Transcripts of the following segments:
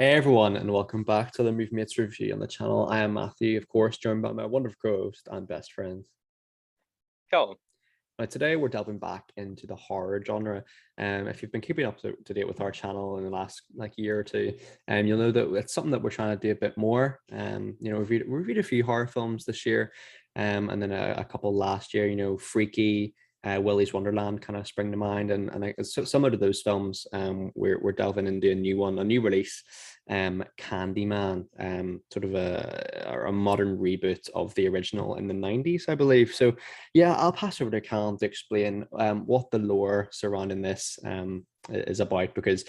Hey everyone, and welcome back to the Movie Mates review on the channel. I am Matthew, of course, joined by my wonderful co-host and best friend. Cool. Now, today we're delving back into the horror genre. If you've been keeping up to date with our channel in the last year or two, you'll know that it's something that we're trying to do a bit more. We've reviewed a few horror films this year, and then a couple last year. Freaky, Willy's Wonderland kind of spring to mind, and similar to those films, we're delving into a new release, Candyman, sort of a modern reboot of the original in the 90s, I believe. So yeah, I'll pass over to Callum to explain what the lore surrounding this is about, because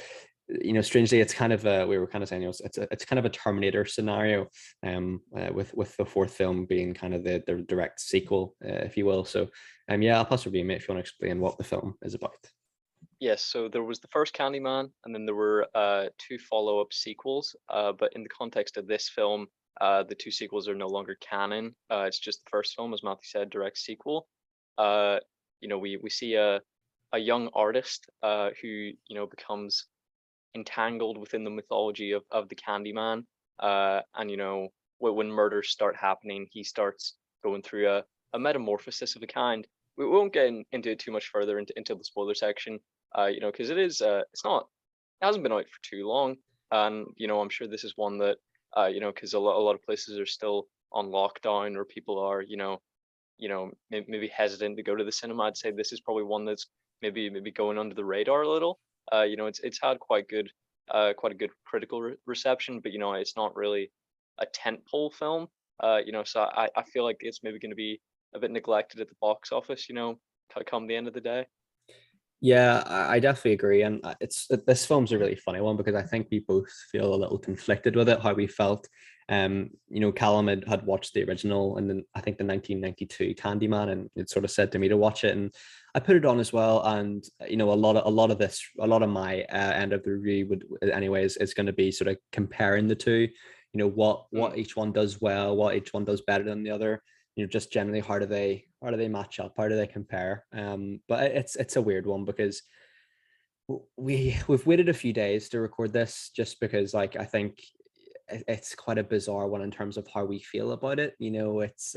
strangely, it's kind of we were kind of saying, it's kind of a Terminator scenario, with the fourth film being kind of the direct sequel, if you will. So yeah, I'll pass over to you, mate, if you want to explain what the film is about. Yes, so there was the first Candyman, and then there were two follow-up sequels. But in the context of this film, the two sequels are no longer canon. It's just the first film, as Matthew said, direct sequel. Uh, we see a young artist who becomes entangled within the mythology of the Candyman. And when murders start happening, he starts going through a metamorphosis of a kind. We won't get into it too much further into the spoiler section, because it hasn't been out for too long, and I'm sure this is one that because a lot of places are still on lockdown, or people are maybe hesitant to go to the cinema. I'd say this is probably one that's maybe going under the radar a little. It's had quite a good critical reception, but it's not really a tentpole film. So I feel like it's maybe going to be a bit neglected at the box office. Come the end of the day. Yeah, I definitely agree, and this film's a really funny one because I think we both feel a little conflicted with it. How we felt, Callum had watched the original, and then I think the 1992 Candyman, and it sort of said to me to watch it, and I put it on as well. And a lot of my end of the review would, anyways, is going to be sort of comparing the two. What Mm, each one does well, what each one does better than the other. Just generally, how do they match up, how do they compare? But it's a weird one because we've waited a few days to record this, just because I think it's quite a bizarre one in terms of how we feel about it. It's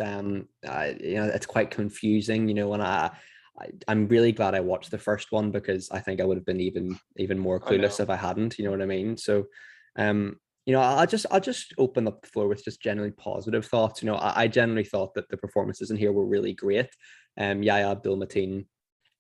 quite confusing. I'm really glad I watched the first one, because I think I would have been even more I clueless know. if I hadn't. You know what I mean? So, um, I'll just open up the floor with just generally positive thoughts. I generally thought that the performances in here were really great. Yahya Abdul-Mateen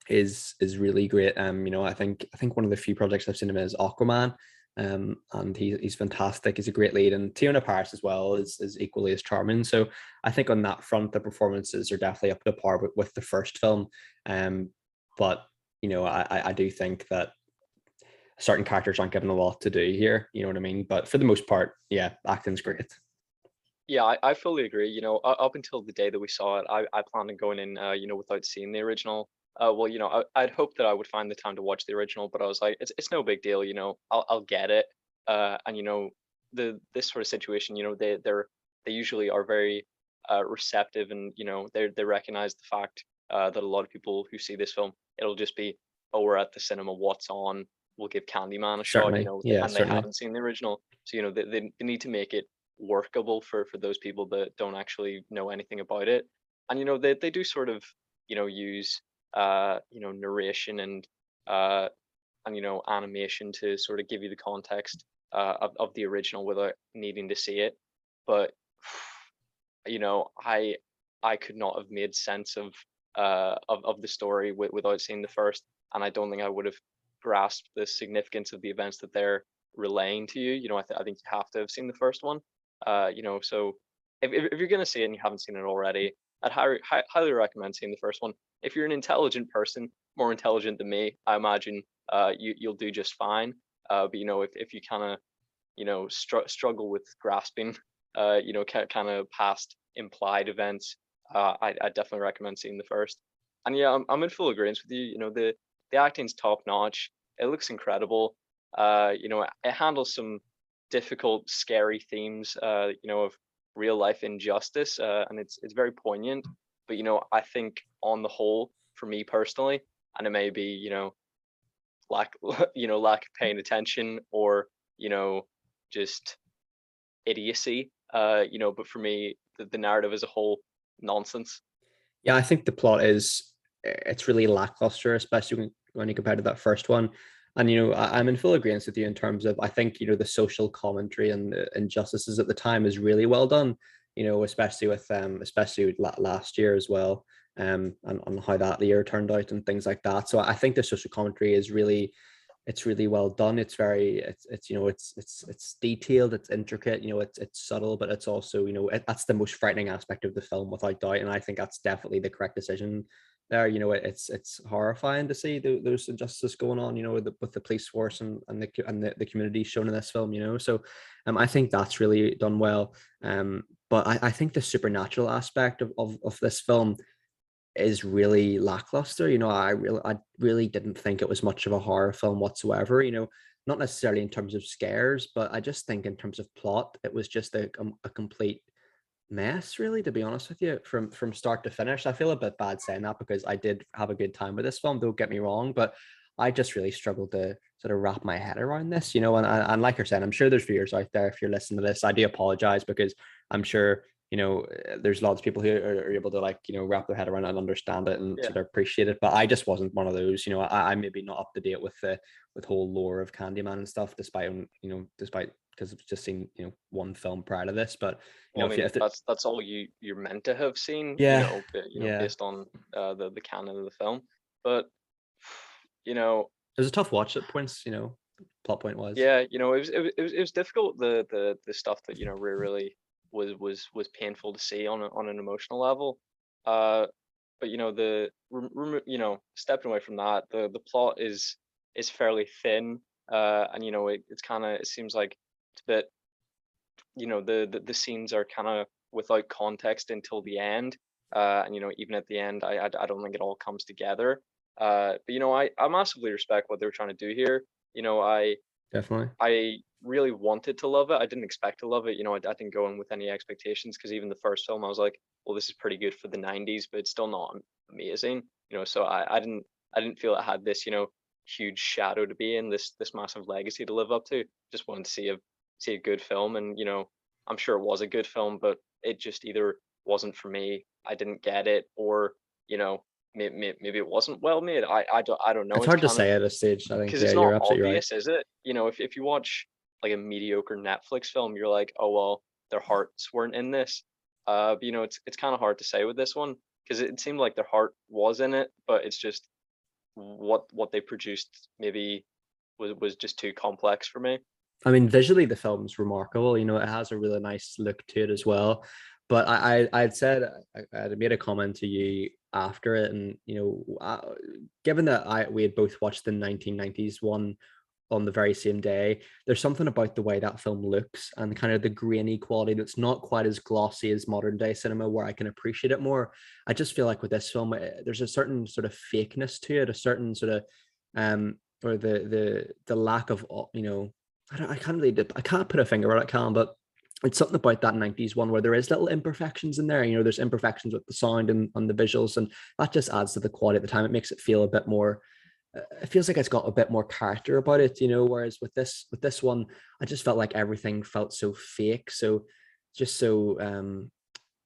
is really great. I think one of the few projects I've seen him in is Aquaman. And he's fantastic. He's a great lead, and Tiona Paris as well is equally as charming. So I think on that front, the performances are definitely up to par with the first film. Um, but I do think that certain characters aren't given a lot to do here. You know what I mean? But for the most part, yeah, acting's great. Yeah, I fully agree. Up until the day that we saw it, I planned on going in, without seeing the original. Well, I'd hoped that I would find the time to watch the original, but I was like, it's no big deal. I'll get it. And this sort of situation, they usually are very receptive, and they recognize the fact that a lot of people who see this film, it'll just be, oh, we're at the cinema, what's on? We'll give Candyman a shot, Certainly, yeah, and they certainly. haven't seen the original, so they need to make it workable for those people that don't actually know anything about it. And they do sort of use narration uh and animation to sort of give you the context of the original without needing to see it. But I could not have made sense of the story without seeing the first, and I don't think I would have grasped the significance of the events that they're relaying to you. I think you have to have seen the first one. So if you're gonna see it and you haven't seen it already, I'd highly recommend seeing the first one. If you're an intelligent person, more intelligent than me, I imagine you'll do just fine. But if you kind of struggle with grasping kind of past implied events, I definitely recommend seeing the first. And yeah, I'm in full agreement with you. The acting's top notch. It looks incredible. It handles some difficult, scary themes, of real life injustice, and it's very poignant. But I think on the whole, for me personally, and it may be lack lack of paying attention, or you know just idiocy. But for me, the narrative as a whole, nonsense. Yeah, I think the plot is it's really lackluster, especially when you compare to that first one. And I'm in full agreement with you in terms of I think the social commentary and the injustices at the time is really well done. Especially with last year as well, and on how that year turned out and things like that. So I think the social commentary is really it's really well done. It's very it's detailed, it's intricate, it's subtle, but it's also that's the most frightening aspect of the film without doubt. And I think that's definitely the correct decision there. It's horrifying to see those injustices going on, with the police force and the community shown in this film. So I think that's really done well. But I think the supernatural aspect of this film is really lackluster. I really didn't think it was much of a horror film whatsoever. Not necessarily in terms of scares, but I just think in terms of plot, it was just a complete mess, really, to be honest with you, from start to finish. I feel a bit bad saying that because I did have a good time with this film, don't get me wrong, but I just really struggled to sort of wrap my head around this, and like I said, I'm sure there's viewers out there, if you're listening to this, I do apologize because I'm sure there's lots of people who are able to wrap their head around it and understand it and Yeah. sort of appreciate it. But I just wasn't one of those. I'm maybe not up to date with the whole lore of Candyman and stuff, despite because I've just seen one film prior to this. But Well, I if mean, you, that's all you're meant to have seen, yeah, yeah, based on the canon of the film. But you know, it was a tough watch at points. Plot point was. yeah, it was difficult. The stuff that really was painful to see on an emotional level. Uh, but stepping away from that, the plot is fairly thin. And it seems like it's a bit, the scenes are kind of without context until the end. And even at the end, I don't think it all comes together. But I massively respect what they were trying to do here. Definitely. I really wanted to love it. I didn't expect to love it. I didn't go in with any expectations because even the first film, I was like, well, this is pretty good for the '90s, but it's still not amazing. So I didn't feel it had this, huge shadow to be in, this massive legacy to live up to. Just wanted to see a good film, and I'm sure it was a good film, but it just either wasn't for me. I didn't get it, or maybe it wasn't well made. I don't know. It's It's hard to kind of say at this stage. I think, because yeah, it's you're not absolutely right. obvious, is it? If you watch like a mediocre Netflix film, you're like, oh well, their hearts weren't in this. But it's kind of hard to say with this one because it seemed like their heart was in it, but it's just what they produced maybe was just too complex for me. I mean, visually the film's remarkable. It has a really nice look to it as well. But I'd said I'd made a comment to you after it, and given that we had both watched the 1990s one on the very same day, there's something about the way that film looks and kind of the grainy quality that's not quite as glossy as modern day cinema, where I can appreciate it more. I just feel like with this film, there's a certain sort of fakeness to it, a certain sort of or the lack of I can't really I can't put a finger on it, Callum, but it's something about that 90s one where there is little imperfections in there. There's imperfections with the sound and the visuals, and that just adds to the quality at the time. It makes it feel a bit more, it feels like it's got a bit more character about it, whereas with this one, I just felt like everything felt so fake, so just so and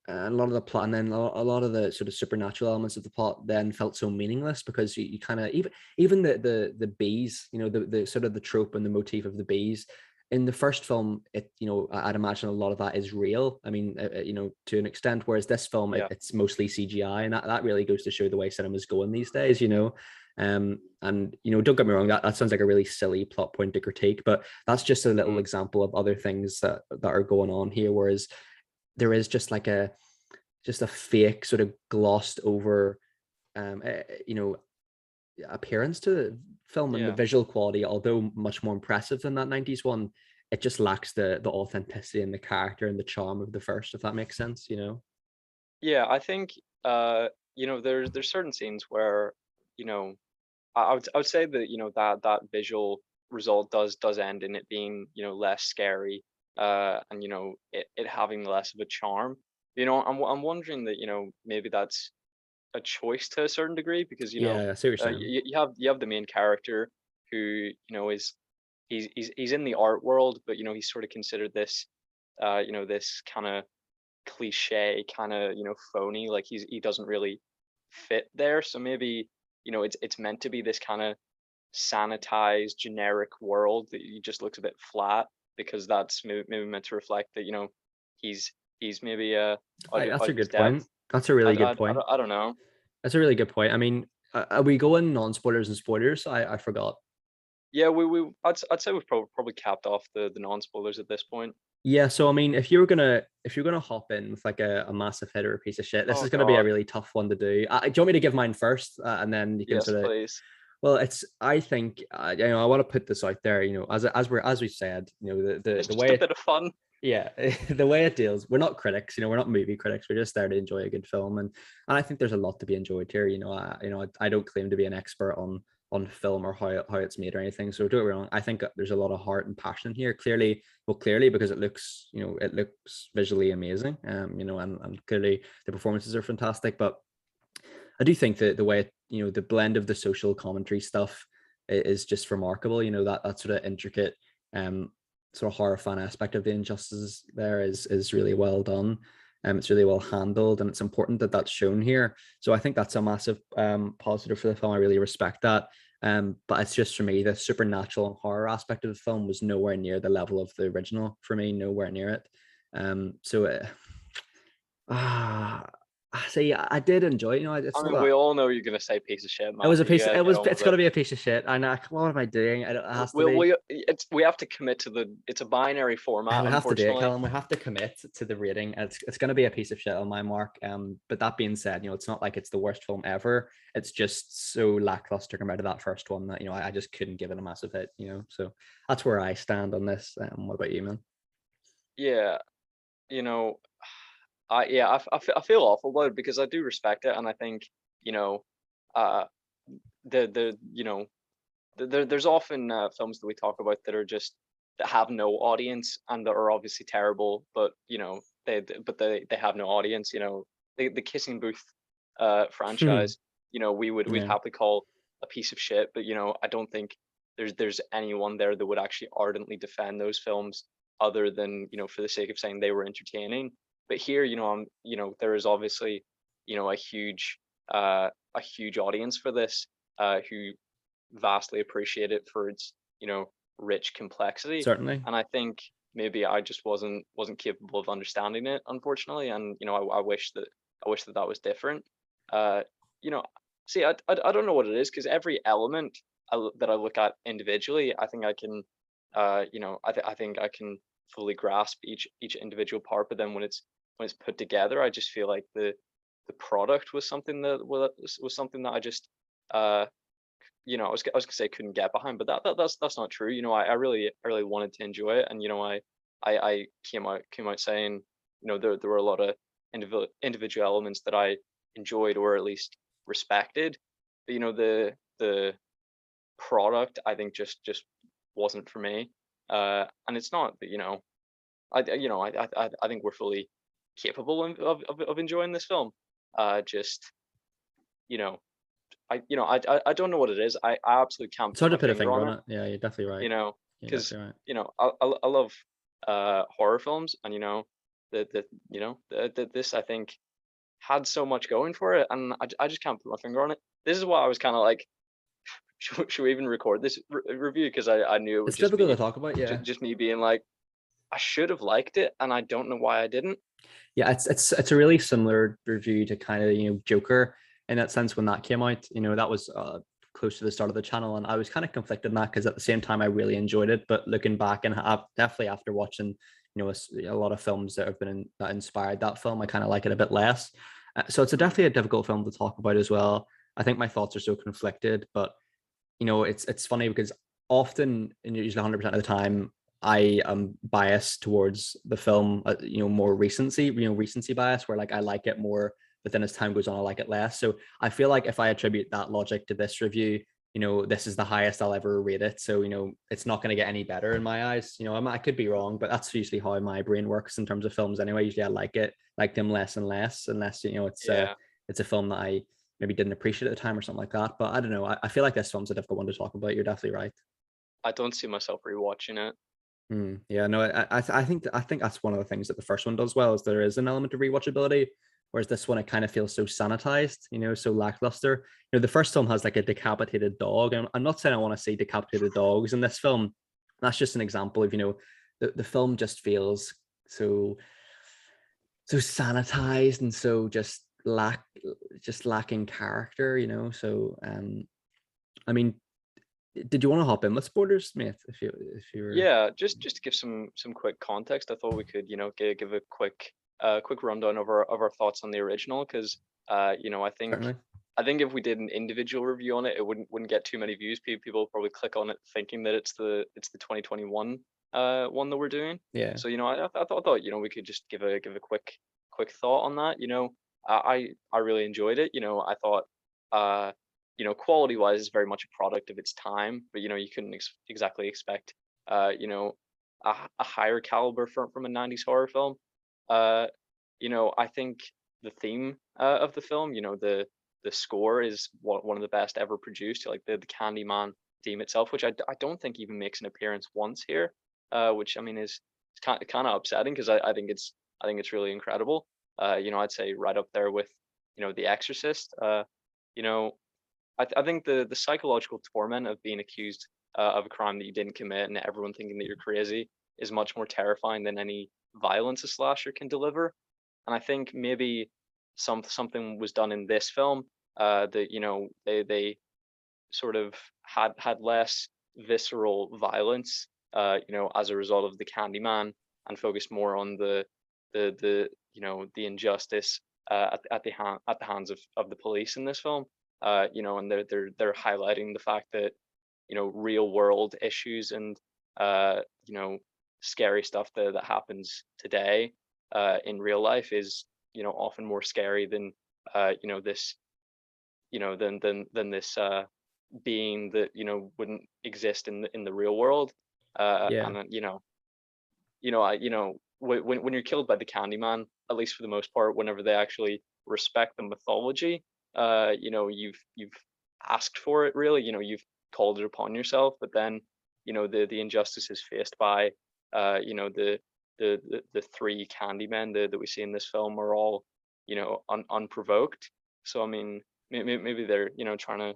a lot of the plot, and then a lot of the sort of supernatural elements of the plot then felt so meaningless because you kind of even the bees, the sort of the trope and the motif of the bees in the first film, I'd imagine a lot of that is real. I mean, to an extent, whereas this film, Yeah. it's mostly CGI, and that really goes to show the way cinema's going these days. And don't get me wrong, that sounds like a really silly plot point to critique, but that's just a little Mm. example of other things that are going on here, whereas there is just a fake sort of glossed over um uh, you know appearance to the film, and the Yeah. visual quality, although much more impressive than that 90s one, it just lacks the authenticity and the character and the charm of the first, if that makes sense. Yeah, I think there's certain scenes where you know I would say that that visual result does end in it being less scary, and it having less of a charm. I'm wondering that maybe that's a choice to a certain degree because Yeah, I see what you're saying. you have the main character who is he's in the art world, but he's sort of considered this this kind of cliche, kind of phony. Like he doesn't really fit there. So maybe it's meant to be this kind of sanitized generic world that he just looks a bit flat, because that's maybe meant to reflect that he's maybe That's out a of his good depth. point. That's a really good point. I don't know. That's a really good point. I mean, are we going non-spoilers and spoilers? I forgot. Yeah, I'd say we've probably capped off the non-spoilers at this point. Yeah, so I mean, if you're gonna hop in with like a massive hit or a piece of shit, this Oh is gonna be a God. really tough one to do. Do you want me to give mine first, and then you can Yes, sort of? please. Well, it's I think I want to put this out there. As we said, It's the just a way it, bit of fun. yeah, the way it deals. We're not critics, we're not movie critics. We're just there to enjoy a good film, and I think there's a lot to be enjoyed here. I don't claim to be an expert on film or how it's made or anything. So don't get me wrong. I think there's a lot of heart and passion here. Clearly because it looks visually amazing. And clearly the performances are fantastic. But I do think that the way the blend of the social commentary stuff is just remarkable. That sort of intricate sort of horror fan aspect of the injustices there is really well done. It's really well handled, and it's important that that's shown here. So I think that's a massive positive for the film. I really respect that. But it's just, for me, the supernatural and horror aspect of the film was nowhere near the level of the original for me, nowhere near it. Ah, See, I did enjoy it. I It's not mean, we that all know you're gonna say piece of shit, it was a Matthew. piece. Yeah, get on It's with gonna it. be a piece of shit. What am I doing? It has to be. We have to commit to it's a binary We format, have to do it, unfortunately. Callum. We have to commit to the rating. It's going to be a piece of shit on my mark. But that being said, it's not like it's the worst film ever. It's just so lackluster compared to that first one that I just couldn't give it a massive hit. So that's where I stand on this. What about you, man? Yeah, you know, I feel awful about it because I do respect it, and I think you know, uh, the there's often films that we talk about that are just that have no audience and that are obviously terrible, but they have no audience. The Kissing Booth franchise, we'd Yeah, happily call a piece of shit, but I don't think there's anyone there that would actually ardently defend those films other than for the sake of saying they were entertaining. But here, there is obviously a huge a huge audience for this who vastly appreciate it for its rich complexity, certainly. and I think maybe I just wasn't capable of understanding it, unfortunately. And I wish that that was different. uh you know See, I don't know what it is, because every element that I look at individually, I think I can I think I can fully grasp each individual part, but then when it's put together, I just feel like the product was something was something that I just uh I was gonna say couldn't get behind, but that's not true. I really wanted to enjoy it, and I came out saying there were a lot of individual elements that I enjoyed, or at least respected. But the product, I think, just wasn't for me. And it's not that I think we're fully capable of enjoying this film. Just you know I don't know what it is. I absolutely can't It's put hard to my put a finger finger on on it. it. Yeah, you're definitely right. You know, You're because definitely right. I love horror films, and this, I think, had so much going for it, and I just can't put my finger on it. This is why I was kind of like, should we even record this review? Because I knew it would It's just difficult to be talk about. Yeah. just me being like, I should have liked it, and I don't know why I didn't. Yeah, it's a really similar review to kind of Joker in that sense. When that came out, that was close to the start of the channel, and I was kind of conflicted in that, because at the same time I really enjoyed it, but looking back, and definitely after watching a lot of films that have been that inspired that film, I kind of like it a bit less. So it's Mm. definitely a difficult film to talk about as well. I think my thoughts are so conflicted, but it's funny because often, and usually 100% of the time, I am biased towards the film, more recency bias, where like I like it more, but then as time goes on, I like it less. So I feel like if I attribute that logic to this review, this is the highest I'll ever rate it. So, it's not going to get any better in my eyes. I could be wrong, but that's usually how my brain works in terms of films anyway. Usually I like them less and less, unless, Yeah. it's a film that I maybe didn't appreciate at the time or something like that. But I don't know. I feel like this film's a difficult one to talk about. You're definitely right. I don't see myself rewatching it. Yeah, no, I think that's one of the things that the first one does well, is there is an element of rewatchability, whereas this one, it kind of feels so sanitized, so lackluster. The first film has like a decapitated dog, and I'm not saying I want to see decapitated dogs in this film. That's just an example of, the film just feels so sanitized and so just lacking character, So I mean, did you want to hop in with spoilers, mate? If you were Yeah, just to give some quick context, I thought we could, give a quick rundown of our thoughts on the original, because certainly. I think if we did an individual review on it, it wouldn't get too many views. People will probably click on it thinking that it's the 2021 one that we're doing. Yeah. So I thought we could just give a quick thought on that. I really enjoyed it. I thought quality wise is very much a product of its time, but you couldn't exactly expect a higher caliber from a 90s horror film. uh I think the theme of the film, the score is one of the best ever produced, like the Candyman theme itself, which I don't think even makes an appearance once here, which I mean is kind of upsetting, because I think it's really incredible. I'd say right up there with The Exorcist. You know, I think the psychological torment of being accused of a crime that you didn't commit and everyone thinking that you're crazy is much more terrifying than any violence a slasher can deliver. And I think maybe something was done in this film that they sort of had less visceral violence, as a result of the Candyman, and focused more on the injustice at the hands of the police in this film. And they're highlighting the fact that real world issues and uh, you know scary stuff that happens today in real life is often more scary than this than this being that wouldn't exist in the real world. Yeah. And I when you're killed by the Candyman, at least for the most part, whenever they actually respect the mythology, you've asked for it, really. You've called it upon yourself, but then the injustices faced by the three Candymen that we see in this film are all unprovoked. So I mean, maybe they're trying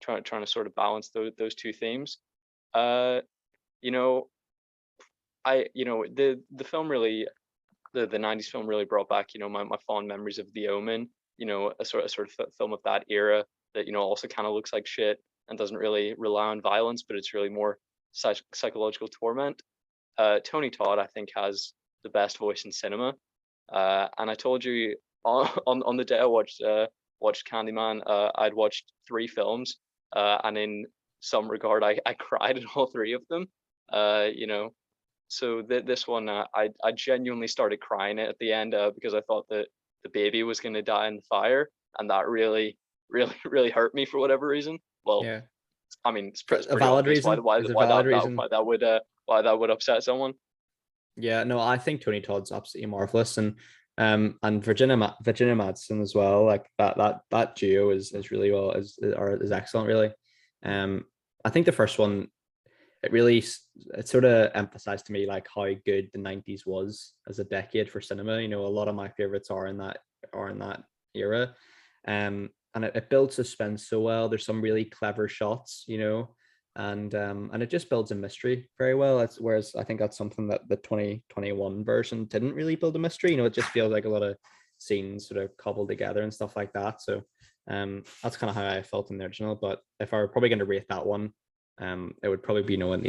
to sort of balance those two themes. uh you know the film really, the 90s film really brought back my fond memories of The Omen, a sort of film of that era that also kind of looks like shit and doesn't really rely on violence, but it's really more psychological torment. Tony Todd, I think, has the best voice in cinema. And I told you on the day I watched Candyman, I'd watched three films, and in some regard, I cried at all three of them. You know, so this one, I genuinely started crying at the end, because I thought that the baby was going to die in the fire, and that really, really, really hurt me for whatever reason. Well, Yeah. I mean, it's, For it's a pretty valid obvious why reason. Is a valid reason. why that would upset someone. Yeah, no, I think Tony Todd's absolutely marvelous, and Virginia Madsen as well. Like that duo is really well is excellent, really. I think the first one, it sort of emphasized to me like how good the 90s was as a decade for cinema. A lot of my favorites are in that era. And it builds suspense so well. There's some really clever shots, and it just builds a mystery very well. Whereas I think that's something that the 2021 version didn't really build a mystery. It just feels like a lot of scenes sort of cobbled together and stuff like that. So that's kind of how I felt in the original. But if I were probably going to rate that one, it would probably be an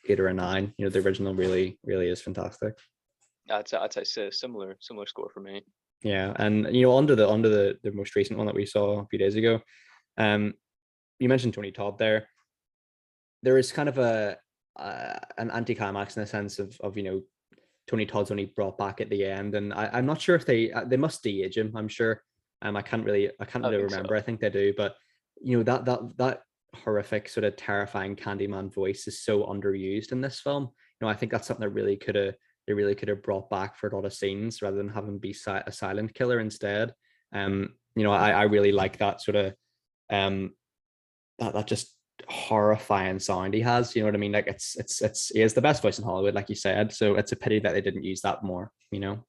eight or a nine. The original really, really is fantastic. I'd say similar score for me. Yeah, and under the most recent one that we saw a few days ago, um, you mentioned Tony Todd there. There is kind of an anticlimax in the sense of Tony Todd's only brought back at the end, and I'm not sure if they must de-age him. I'm sure. I can't really I think so. remember. I think they do, but that horrific sort of terrifying Candyman voice is so underused in this film. I think that's something that they really could have brought back for a lot of scenes rather than having be a silent killer instead. I really like that sort of that just horrifying sound he has. You know what I mean? Like he is the best voice in Hollywood, like you said. So it's a pity that they didn't use that more. You know?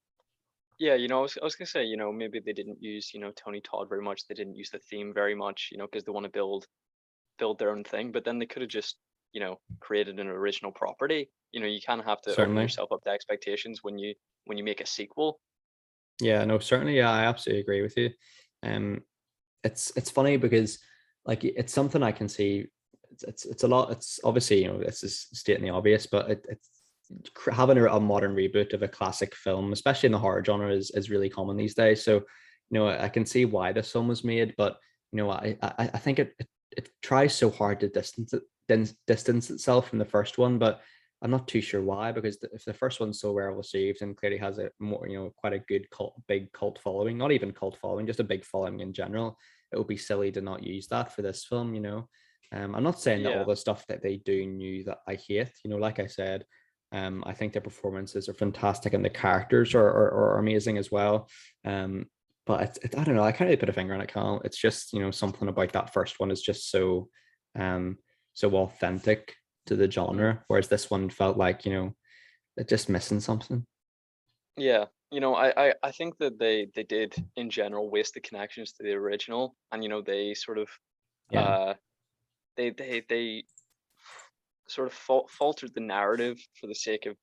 Yeah, I was gonna say, maybe they didn't use, Tony Todd very much. They didn't use the theme very much, because they want to build their own thing. But then they could have just, created an original property. You kind of have to open Certainly. yourself up to expectations when you make a sequel. Yeah. No. Certainly. Yeah. I absolutely agree with you. Um, it's funny because like it's something I can see. It's a lot. It's obviously, this is stating the obvious, but it's having a modern reboot of a classic film, especially in the horror genre, is really common these days. So, I can see why this film was made, but I think it tries so hard to distance itself from the first one, but I'm not too sure why, because if the first one's so well received and clearly has a more, quite a good big cult following, not even cult following, just a big following in general, it would be silly to not use that for this film. I'm not saying that all Yeah, the stuff that they do new that I hate. Like I said, I think the performances are fantastic and the characters are amazing as well. But I don't know. I can't really put a finger on it, Cal. It's just, something about that first one is just um, so authentic to the hmm genre, whereas this one felt like, it just missing something. yeah. I think that they did in general waste the connections to the original, and they sort of Yeah, uh they sort of faltered the narrative for the sake of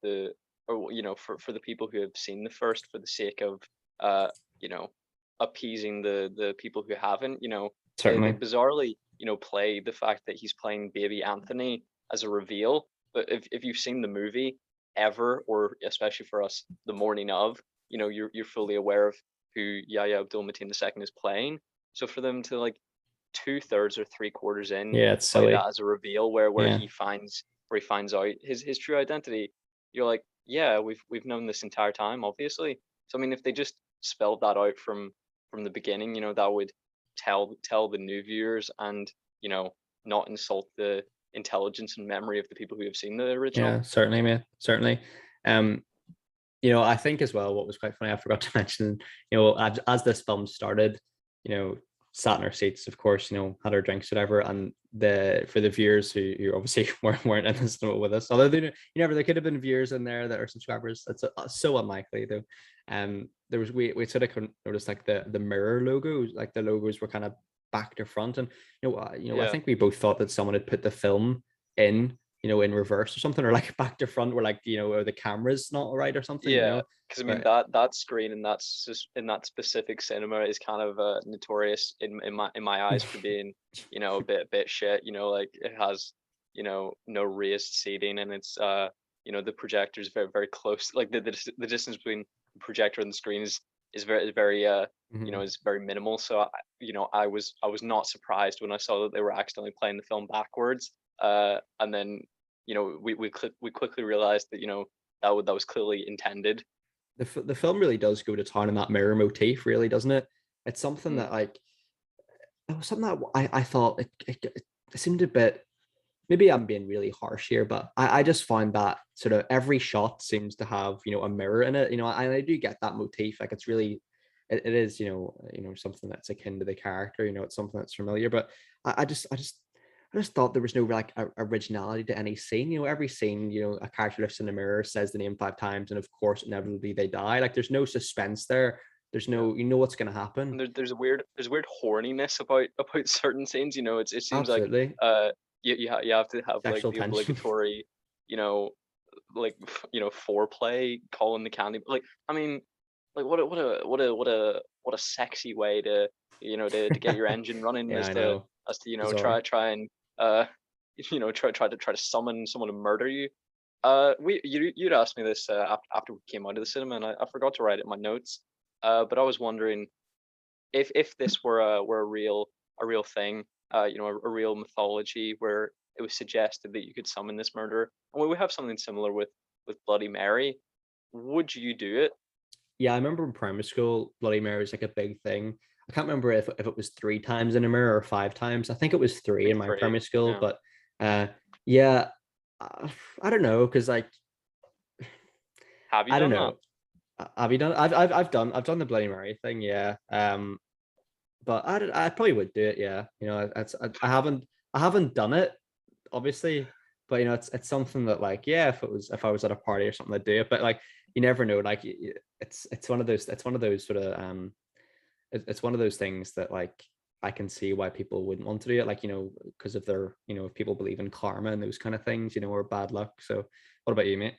or for the people who have seen the first, for the sake of uh you know appeasing the people who haven't. They certainly. bizarrely play the fact that he's playing baby Anthony as a reveal, but if you've seen the movie ever, or especially for us the morning of, you're fully aware of who Yahya Abdul-Mateen II is playing. So for them to, like, 2/3 or 3/4 in, Yeah, it's play that silly. as a reveal, where Yeah, he finds out his true identity, you're like, yeah, we've known this entire time, obviously. So I mean, if they just spelled that out from the beginning, that would tell the new viewers, and not insult the intelligence and memory of the people who have seen the original. yeah, certainly, mate. Certainly. Um, I think as well, what was quite funny, I forgot to mention, as this film started, you know, sat in our seats, of course, had our drinks, whatever. And for the viewers who obviously weren't in the cinema with us, although there could have been viewers in there that are subscribers. That's so unlikely though. There was we sort of noticed like the mirror logos, like the logos were kind of back to front, and I Yeah. think we both thought that someone had put the film in in reverse or something, or like back to front, where like or the camera's not right or something, Yeah, because I mean but that screen in that specific cinema is kind of notorious in my eyes for being a bit shit. Like, it has no raised seating, and it's the projector's very very close. Like, the distance between the projector and the screen is very mhm. is very minimal. So I was not surprised when I saw that they were accidentally playing the film backwards. And then we quickly realized that that was clearly intended. The film really does go to town on that mirror motif, really, doesn't it? It's something Mm, that like it was something that I thought it seemed a bit. Maybe I'm being really harsh here, but I just find that sort of every shot seems to have a mirror in it. And I do get that motif. Like, it's really it is something that's akin to the character. It's something that's familiar. But I just thought there was no like originality to any scene. Every scene, a character lifts in the mirror, says the name 5 times, and of course, inevitably they die. Like, there's no suspense there. There's yeah. no, what's going to happen. And there's a weird horniness about certain scenes. It seems like Absolutely. uh you have to have, like, Sexual the tension. obligatory, you know like, foreplay, calling the candy, like, I mean, like, what a sexy way to get your engine running, Yeah, as I to know. try Bizarre. try and try to summon someone to murder you. You'd asked me this after we came out of the cinema, and I forgot to write it in my notes. But I was wondering if this were a real thing, a real mythology where it was suggested that you could summon this murderer, and we would have something similar with Bloody Mary. Would you do it? Yeah, I remember in primary school, Bloody Mary was like a big thing. I can't remember if it was 3 times in a mirror or 5 times. I think it was I three think in my three. primary school, Yeah. but uh, yeah, uh, I don't know, because like Have you I don't done that? know. Have you done? I've done the Bloody Mary thing, yeah. But I probably would do it, yeah. I haven't I haven't done it, obviously, but it's something that, like, yeah, if I was at a party or something, I'd do it. But like, you never know. Like, it's one of those sort of it's one of those things that, like, I can see why people wouldn't want to do it, like, because of their, if people believe in karma and those kind of things, or bad luck. So what about you, mate?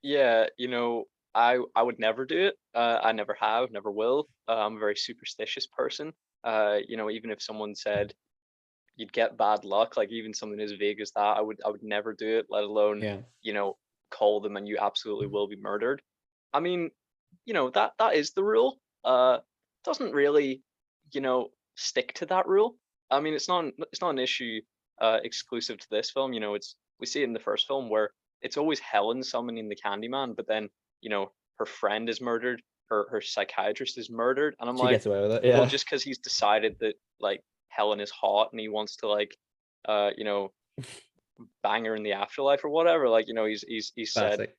Yeah, I would never do it. I never have, never will. I'm a very superstitious person. Even if someone said you'd get bad luck, like even something as vague as that, I would never do it, let alone, Yeah. you know, call them and you absolutely will be murdered. I mean, that is the rule. Doesn't really, stick to that rule. I mean, it's not an issue exclusive to this film. It's we see it in the first film where it's always Helen summoning the Candyman, but then, her friend is murdered, her psychiatrist is murdered, and I'm She like, gets away with it. well, Yeah. just because he's decided that, like, Helen is hot and he wants to, like, uh, you know, bang her in the afterlife or whatever. Like, he's said, Classic.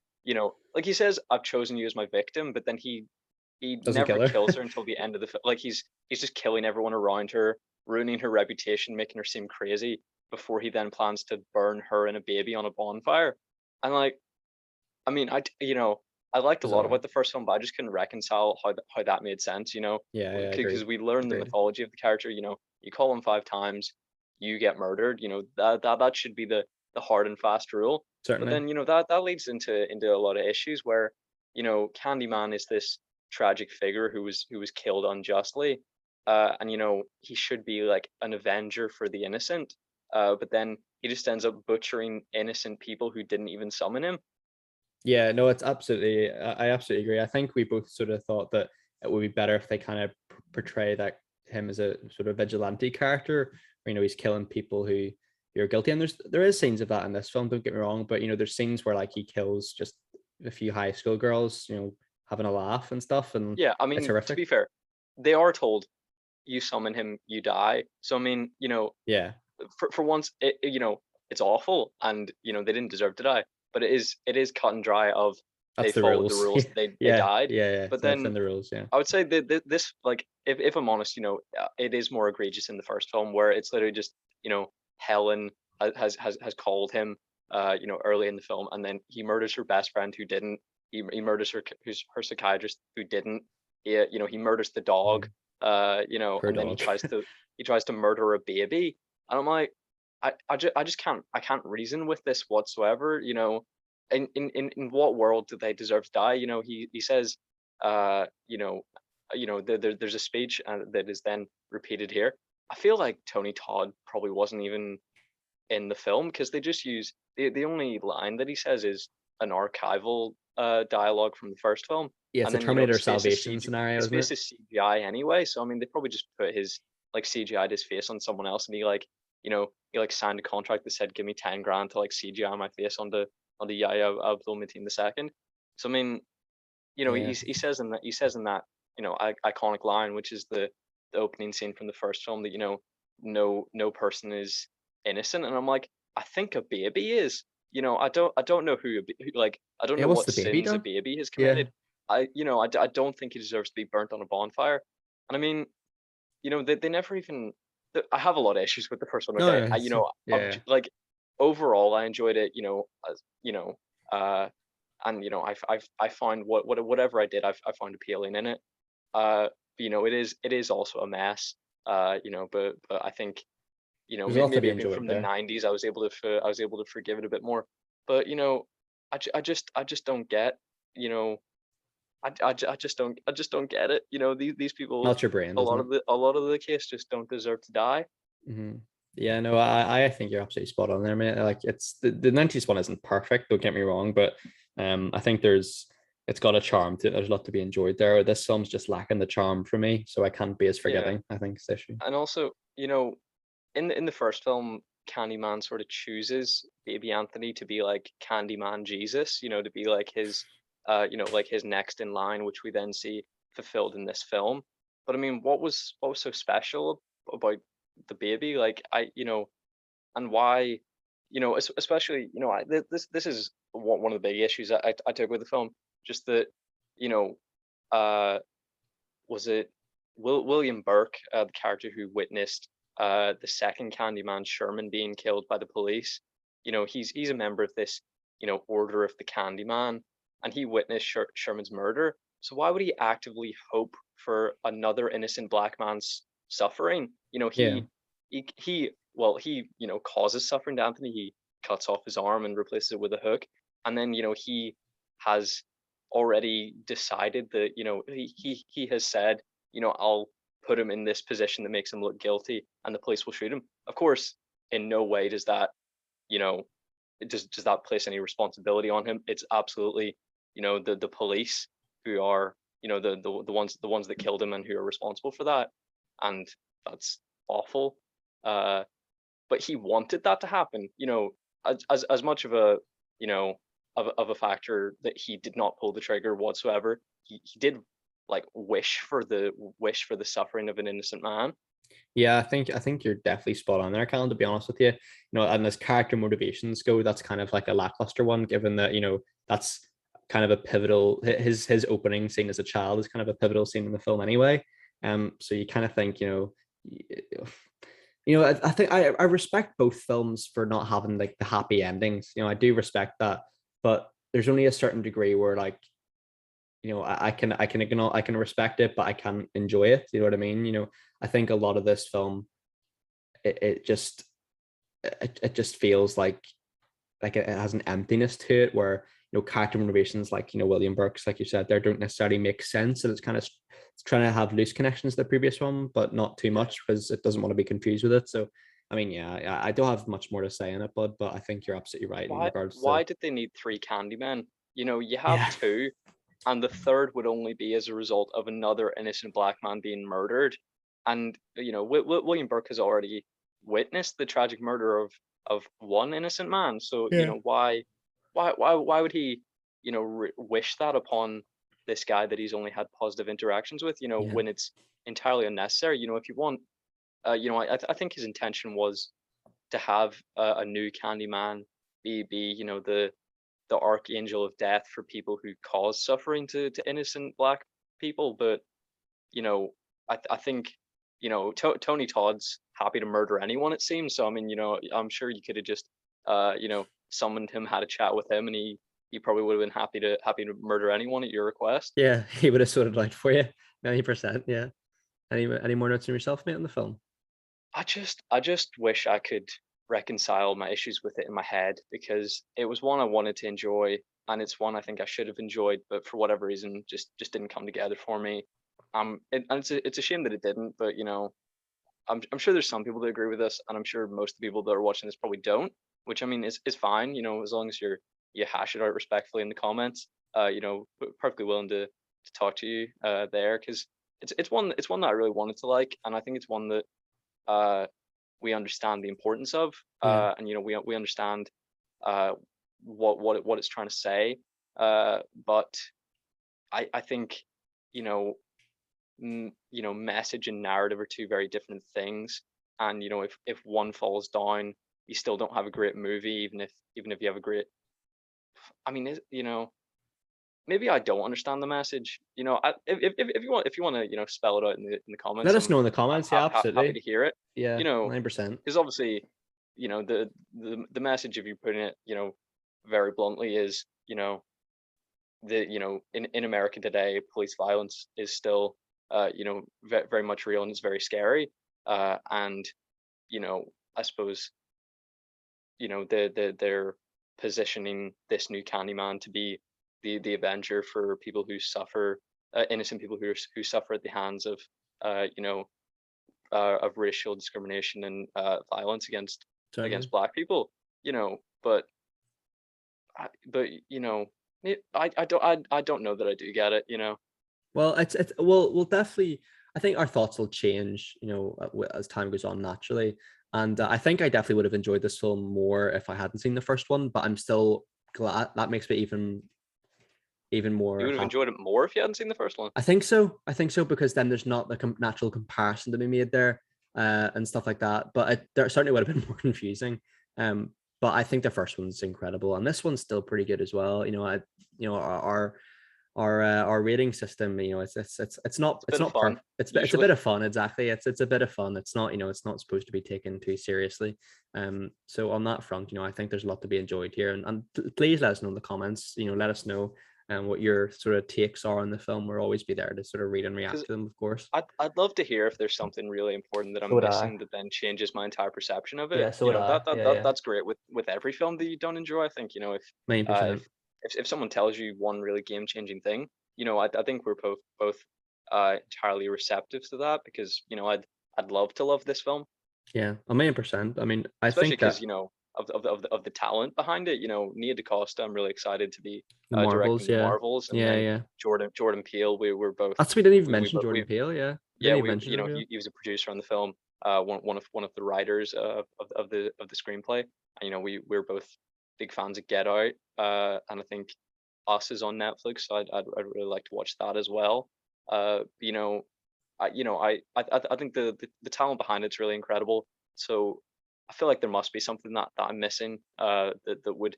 like he says, I've chosen you as my victim, but then he Doesn't never kill her. kills her until the end of the film. Like, he's just killing everyone around her, ruining her reputation, making her seem crazy before he then plans to burn her and a baby on a bonfire. And like, I mean, I liked a lot Bizarre. about the first film, but I just couldn't reconcile how that made sense. Yeah, yeah, Because agreed. we learn the Agreed. mythology of the character. You call him 5 times, you get murdered. That should be the hard and fast rule. But Certainly. then, that leads into a lot of issues where, Candyman is this tragic figure who was killed unjustly, and he should be like an avenger for the innocent. But then he just ends up butchering innocent people who didn't even summon him. Yeah, no, it's absolutely, I absolutely agree. I think we both sort of thought that it would be better if they kind of portray that him as a sort of vigilante character, where, he's killing people who are guilty. And there is scenes of that in this film, don't get me wrong, but there's scenes where, like, he kills just a few high school girls, having a laugh and stuff, and Yeah, I it's mean, to horrific. be fair, they are told you summon him, you die. So I mean, Yeah, for once, it's awful, and they didn't deserve to die. But it is cut and dry of they that's the followed the rules. rules, they Yeah, died. yeah, yeah. But So it's then in the rules. Yeah, I would say that this, like, if I'm honest, it is more egregious in the first film where it's literally just, Helen has called him, early in the film, and then he murders her best friend who didn't. He murders her psychiatrist who didn't. He murders the dog, mhm. Poor and then he dog. tries to murder a baby, and I'm like, I just can't reason with this whatsoever. In what world do they deserve to die? He says, uh, you know, there's a speech that is then repeated here. I feel like Tony Todd probably wasn't even in the film because they just use the only line that he says is an archival dialogue from the first film, Yeah, it's and a then Terminator his face is Salvation CG, scenario, his isn't it? face is CGI anyway. So I mean, they probably just put his, like, CGI'd his face on someone else, and he like signed a contract that said, "Give me 10 grand to, like, CGI my face on the Yahya Abdul Mateen II." So I mean, Yeah. he says in that iconic line, which is the opening scene from the first film, that no person is innocent, and I'm like, I think a baby is. I don't know like, I don't Yeah, know what's what the baby sins a done? baby has Yeah. committed. I don't think he deserves to be burnt on a bonfire. And I mean, they never even. I have a lot of issues with the first one. No, Okay, no, it's, yeah. like, overall, I enjoyed it. Uh, and I find whatever I did, I found appealing in it. But, it is also a mess. But I think, There's a lot to maybe be it being enjoyed from the there. '90s, I was able to forgive it a bit more. But I just don't get, you know I just don't get it. These people, Not your brain, a isn't lot it? of the case, just don't deserve to die. Hmm. Yeah, no, I think you're absolutely spot on there, mate. Like, it's the 90s one isn't perfect, don't get me wrong, but I think it's got a charm to it. There's a lot to be enjoyed there. This film's just lacking the charm for me, so I can't be as Yeah, forgiving, I think, is the issue. and also, in the first film, Candyman sort of chooses baby Anthony to be like Candyman Jesus, to be like his next in line, which we then see fulfilled in this film. But I mean, what was so special about the baby? Like, and why, especially, this is one of the big issues I took with the film, just that, you know, uh, was it William Burke, the character who witnessed the second Candyman, Sherman, being killed by the police. He's a member of this, order of the Candyman, and he witnessed Sherman's murder. So why would he actively hope for another innocent black man's suffering? Yeah. He causes suffering to Anthony. He cuts off his arm and replaces it with a hook, and then he has already decided that he has said, I'll put him in this position that makes him look guilty, and the police will shoot him. Of course, in no way does that, you know, does that place any responsibility on him. It's absolutely, the police who are, the ones that killed him and who are responsible for that, and that's awful. But he wanted that to happen. As much of a, of a factor that he did not pull the trigger whatsoever. He did like wish for the suffering of an innocent man. Yeah, I think you're definitely spot on there, Callan, to be honest with you. And as character motivations go, that's kind of like a lackluster one, given that, that's kind of a pivotal, his opening scene as a child is kind of a pivotal scene in the film anyway. So you kind of think, I think I respect both films for not having like the happy endings. I do respect that, but there's only a certain degree where like, I can respect it, but I can enjoy it. You know what I mean? I think a lot of this film, it just feels like it has an emptiness to it, where character motivations like William Burke's, like you said, there don't necessarily make sense, and it's trying to have loose connections to the previous one, but not too much because it doesn't want to be confused with it. So I mean, yeah, I don't have much more to say in it, bud, but I think you're absolutely right in Why regards to why did they need three Candymen? You have yeah, two, and the third would only be as a result of another innocent black man being murdered. And William Burke has already witnessed the tragic murder of one innocent man. So yeah, why would he wish that upon this guy that he's only had positive interactions with? yeah, When it's entirely unnecessary. If you want, I think his intention was to have a new Candyman be the archangel of death for people who cause suffering to innocent black people. But you know I think Tony Todd's happy to murder anyone, it seems. So I mean, I'm sure you could have just summoned him, had a chat with him, and he probably would have been happy to murder anyone at your request. yeah. He would have sorted it out for you, 90%. Yeah. Any more notes on yourself, mate, on the film? I just wish I could reconcile my issues with it in my head, because it was one I wanted to enjoy, and it's one I think I should have enjoyed, but for whatever reason just didn't come together for me. And it's a shame that it didn't, but I'm sure there's some people that agree with this, and I'm sure most of the people that are watching this probably don't, which I mean is fine, as long as you hash it out respectfully in the comments. Perfectly willing to talk to you there, because it's one that I really wanted to like, and I think it's one that we understand the importance of, Yeah. and we understand what it's trying to say, but I think message and narrative are two very different things, and if one falls down, you still don't have a great movie, even if you have a great. I mean, maybe I don't understand the message. If you want to spell it out in the Let comments, us I'm know in the comments. Yeah, happy absolutely. to hear it. Yeah, 9%. Because obviously, the message, if you put it very bluntly, is in America today, police violence is still very much real, and it's very scary. And I suppose they're positioning this new Candyman to be the avenger for people who suffer, innocent people who suffer at the hands of of racial discrimination and violence against Certainly. black people. But I don't know that I do get it. Well, it's we'll definitely. I think our thoughts will change, as time goes on naturally. And I think I definitely would have enjoyed this film more if I hadn't seen the first one. But I'm still glad. That makes me even You more would have happy. enjoyed it more if you hadn't seen the first one. I think so. I think so, because then there's not the natural comparison to be made there, and stuff like that. But there certainly would have been more confusing. Um, but I think the first one's incredible, and this one's still pretty good as well. Our our rating system, it's not It's a bit of fun, perfect. It's a usually. bit of fun, exactly. It's a bit of fun. It's not, it's not supposed to be taken too seriously. So on that front, I think there's a lot to be enjoyed here. And please let us know in the comments. Let us know what your sort of takes are on the film. We'll always be there to sort of read and react Because to them, of course. I'd love to hear if there's something really important that So I'm would I. missing that then changes my entire perception of it. Yeah, so would I. Yeah, yeah. That's great with every film that you don't enjoy. I think, Million uh, percent. if if someone tells you one really game-changing thing, I think we're both entirely receptive to that, because, I'd love to love this film, Yeah, a million percent. I mean, I especially think because, that of the talent behind it. Nia DaCosta, I'm really excited to be the Marvels, directing the yeah. Marvels, and Yeah, then yeah. Jordan Peele. We were both That's, we didn't even we mention both Jordan we Peele, yeah. yeah, Didn't even mention Jordan Peele. he was a producer on the film, one of the writers of the screenplay. And, we were both big fans of Get Out, and I think Us is on Netflix, so I'd really like to watch that as well. I think the talent behind it's really incredible. So I feel like there must be something that I'm missing, that would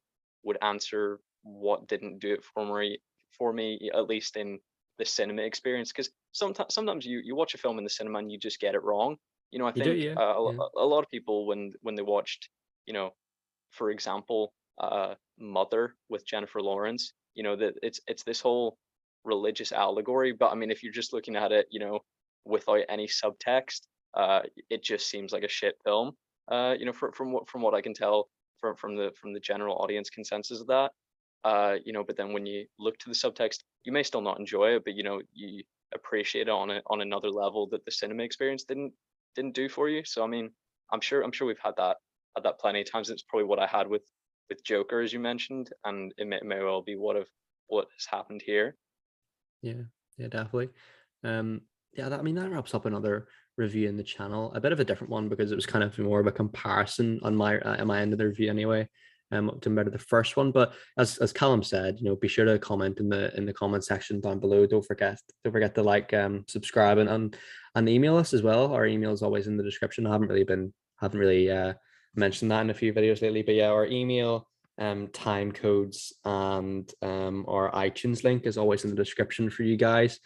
answer what didn't do it for me, at least in the cinema experience. Because sometimes you watch a film in the cinema and you just get it wrong. I You do, think yeah. Yeah. a lot of people, when they watched, you know, for example, Mother with Jennifer Lawrence, that it's this whole religious allegory. But I mean, if you're just looking at it, without any subtext, it just seems like a shit film. From what I can tell from the general audience consensus of that. But then when you look to the subtext, you may still not enjoy it, but you appreciate it on another level that the cinema experience didn't do for you. So I mean, I'm sure we've had that plenty of times. It's probably what I had with Joker, as you mentioned, and it may well be what has happened here. Yeah, yeah, definitely. Yeah, I mean, that wraps up another review in the channel. A bit of a different one because it was kind of more of a comparison on my end of the review anyway, compared to the first one. But as Callum said, be sure to comment in the comment section down below. Don't forget to like, subscribe, and email us as well. Our email is always in the description. I haven't really mentioned that in a few videos lately, but yeah, our email, Timecodes, and our iTunes link is always in the description for you guys.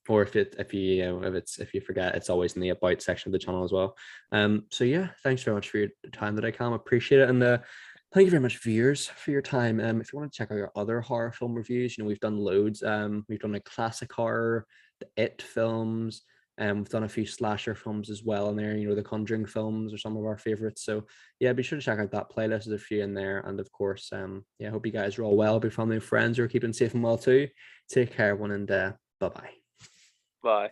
Or if you forget, it's always in the about section of the channel as well. So yeah, thanks very much for your time today, Cam. Appreciate it. And thank you very much, viewers, for your time. If you want to check out our other horror film reviews, we've done loads. We've done like classic horror, the It films. We've done a few slasher films as well in there. The Conjuring films are some of our favorites. So yeah, be sure to check out that playlist. There's a few in there. And of course, yeah, hope you guys are all well. Be family and friends are keeping safe and well too. Take care, everyone, and bye bye. Bye.